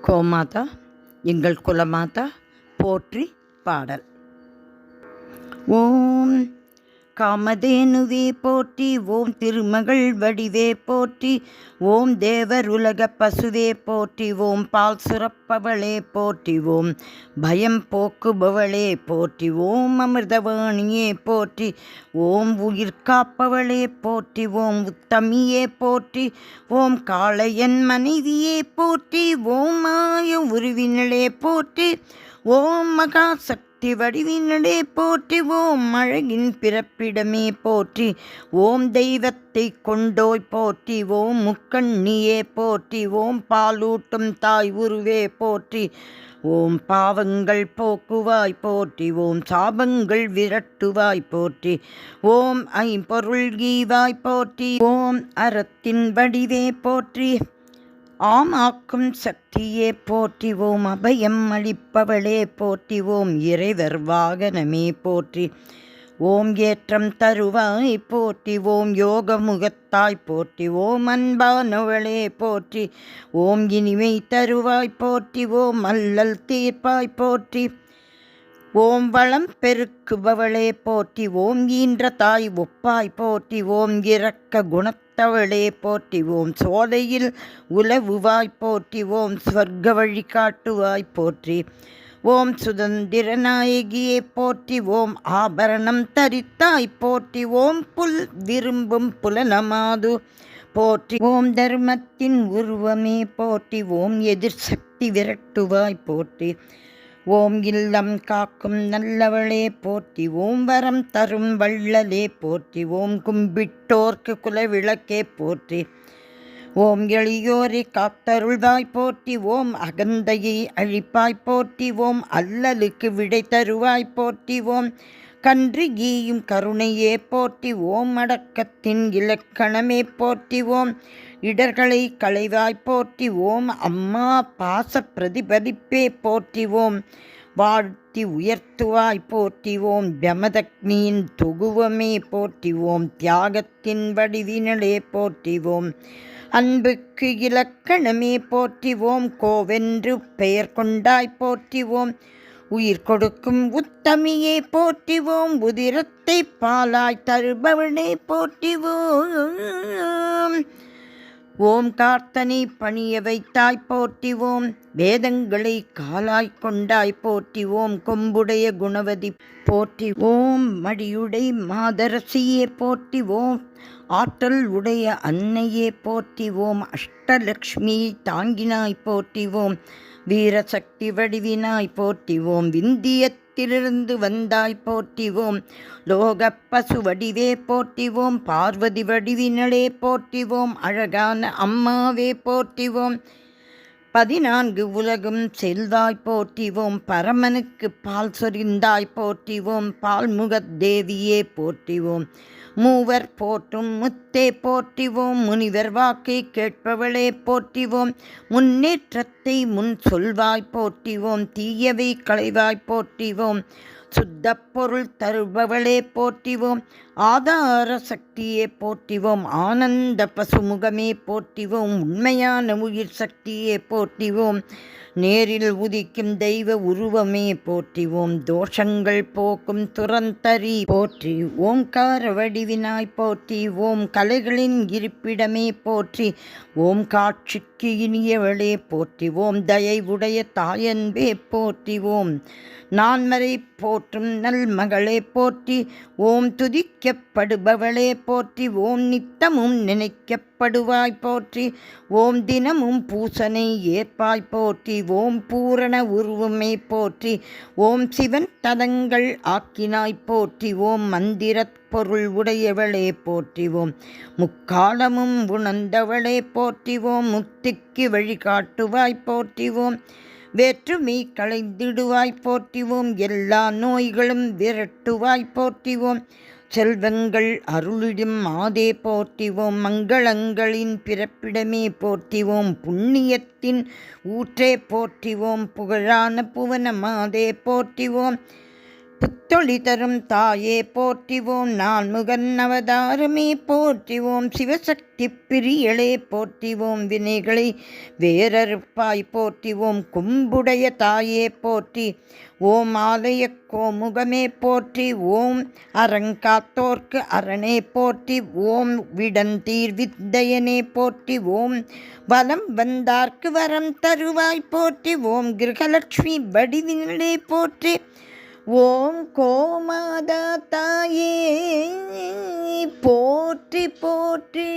கோமாதா எங்கள் குலமாதா போற்றி பாடல். ஓம் காமதேனுவே போற்றி, ஓம் திருமகள் வடிவே போற்றி, ஓம் தேவர் உலக பசுவே போற்றி, ஓம் பால் சுரப்பவளே போற்றி, ஓம் பயம் போக்குபவளே போற்றி, ஓம் அமிர்தவாணியே போற்றி, ஓம் உயிர் காப்பவளே போற்றி, ஓம் உத்தமியே போற்றி, ஓம் காளையன் மனைவியே போற்றி, ஓம் மாய உருவினளே போற்றி, ஓம் மகாசக்தி வடிவினடே போற்றி, ஓம் அழகின் பிறப்பிடமே போற்றி, ஓம் தெய்வத்தை கொண்டோய் போற்றி, ஓம் முக்கண்ணியே போற்றி, ஓம் பாலூட்டும் தாய் உருவே போற்றி, ஓம் பாவங்கள் போக்குவாய் போற்றி, ஓம் சாபங்கள் விரட்டுவாய் போற்றி, ஓம் ஐம்பொருள் ஈவாய் போற்றி, ஓம் அறத்தின் வடிவே போற்றி, ஆம் ஆக்கும் சக்தியே போற்றி, ஓம் அபயம் அளிப்பவளே போற்றி, ஓம் இறைவர் வாகனமே போற்றி, ஓம் ஏற்றம் தருவாய் போற்றி, ஓம் யோக முகத்தாய் போற்றி, ஓம் அன்பானவளே போற்றி, ஓம் இனிமை தருவாய் போற்றி, ஓம் அல்லல் தீர்ப்பாய் போற்றி, ஓம் வளம் பெருக்குபவளே போற்றி, ஓம் ஈன்ற தாய் ஒப்பாய் போற்றி, ஓம் இரக்க குணத்தவளே போற்றி, ஓம் சோலையில் உலவுவாய் போற்றி, ஓம் ஸ்வர்க்க வழி காட்டுவாய் போற்றி, ஓம் சுதந்திர நாயகியே போற்றி, ஓம் ஆபரணம் தரித்தாய் போற்றி, ஓம் புல் விரும்பும் புலனமாது போற்றி, ஓம் தர்மத்தின் உருவமே போற்றி, ஓம் எதிர் சக்தி விரட்டுவாய் போற்றி, ஓம் இல்லம் காக்கும் நல்லவளே போற்றி, ஓம் வரம் தரும் வள்ளலே போற்றி, ஓம் கும்பிட்டோர்க்கு குலவிளக்கே போற்றி, ஓம் எளியோரை காத்தருள்வாய் போற்றி, ஓம் அகந்தையை அழிப்பாய் போற்றி, ஓம் அல்லலுக்கு விடை தருவாய் போற்றி, ஓம் கன்று ஈயும் கருணையே போற்றி, ஓம் அடக்கத்தின் இலக்கணமே போற்றி, ஓம் இடர்களை களைவாய் போற்றி, ஓம் அம்மா பாச பிரதிபலிப்பே போற்றி, ஓம் வாழ்த்தி உயர்த்துவாய் போற்றி, ஓம் யமதக்னியின் தொகுவமே போற்றி, ஓம் தியாகத்தின் வடிவினலே போற்றி, ஓம் அன்புக்கு இலக்கணமே போற்றி, ஓம் கோவென்று பெயர் கொண்டாய் போற்றி, ஓம் உயிர் கொடுக்கும் உத்தமியே போற்றி, ஓம் உதிரத்தை பாலாய் தருபவனே போற்றி, ஓம் கார்த்தனை பணிய வைத்தாய் போற்றி, ஓம் வேதங்களை காலாய் கொண்டாய் போற்றி, ஓம் கொம்புடைய குணவதி போற்றி, ஓம் மடியுடை மாதரசியே போற்றி, ஓம் ஆற்றல் உடைய அன்னையே போற்றி, ஓம் அஷ்டலக்ஷ்மியை தாங்கினாய் போற்றி, ஓம் வீரசக்தி வடிவினாய் போற்றி, ஓம் விந்தியத்திலிருந்து வந்தாய் போற்றி, ஓம் லோக பசு வடிவே போற்றி, ஓம் பார்வதி வடிவினளே போற்றி, ஓம் அழகான அம்மாவே போற்றி, ஓம் 14 உலகும் செல்வாய் போற்றி, ஓம் பரமனுக்கு பால் சொரிந்தாய் போற்றி, ஓம் பால்முகத் தேவியே போற்றி, ஓம் மூவர் போற்றும் முத்தே போற்றி, ஓம் முனிவர் வாக்கை கேட்பவளே போற்றி, ஓம் முன்னேற்றத்தை முன் சொல்வாய் போற்றி, ஓம் தீயவை களைவாய் போற்றி, ஓம் சுத்த பொருள் தருபவளே போற்றி, ஓம் ஆதார சக்தியே போற்றி, ஓம் ஆனந்த பசுமுகமே போற்றி, ஓம் உண்மையான உயிர் சக்தியே போற்றி, ஓம் நேரில் உதிக்கும் தெய்வ உருவமே போற்றி, ஓம் தோஷங்கள் போக்கும் துரந்தரி போற்றி, ஓம்கார வடிவினாய் போற்றி, ஓம் கலைகளின் இருப்பிடமே போற்றி, ஓம் காட்சிக்கு இனியவளே போற்றி, ஓம் தயவுடைய தாயன்பே போற்றி, ஓம் நான்மறை போற்றும் நல்மகளே போற்றி, ஓம் துதிக்கப்படுபவளே போற்றி, ஓம் நித்தமும் நினைக்கப்படுவாய் போற்றி, ஓம் தினமும் பூசனை ஏற்பாய் போற்றி, ஓம் பூரண உருவமே போற்றி, ஓம் சிவன் தலங்கள் ஆக்கினாய் போற்றி, ஓம் மந்திரத் பொருள் உடையவளே போற்றி, ஓம் முக்காலமும் உணர்ந்தவளே போற்றி, ஓம் முக்திக்கு வழிகாட்டுவாய் போற்றி, ஓம் வேற்றுமை களைந்திடுவாய் போற்றி, ஓம் எல்லா நோய்களும் விரட்டுவாய் போற்றி, ஓம் செல்வங்கள் அருளிடும் மாதே போற்றி, ஓம் மங்களங்களின் பிறப்பிடமே போற்றி, ஓம் புண்ணியத்தின் ஊற்றே போற்றி, ஓம் புகழான புவன மாதே போற்றி, ஓம் புத்தொளி தரும் தாயே போற்றிவோம், நான்முகன் அவதாரமே போற்றிவோம், சிவசக்தி பிரியளே போற்றிவோம், வினைகளை வேறறுப்பாய் போற்றிவோம், கும்புடைய தாயே போற்றி, ஓம் ஆலய கோமுகமே போற்றி, ஓம் அரங்காத்தோர்க்கு அரணே போற்றி, ஓம் விடந்தீர் வித்தையனே போற்றி, ஓம் வலம் வந்தார்க்கு வரம் தருவாய் போற்றி, ஓம் கிரகலட்சுமி வடிவினே போற்றி, ஓம் கோமாதா தாயே போற்றி போற்றி.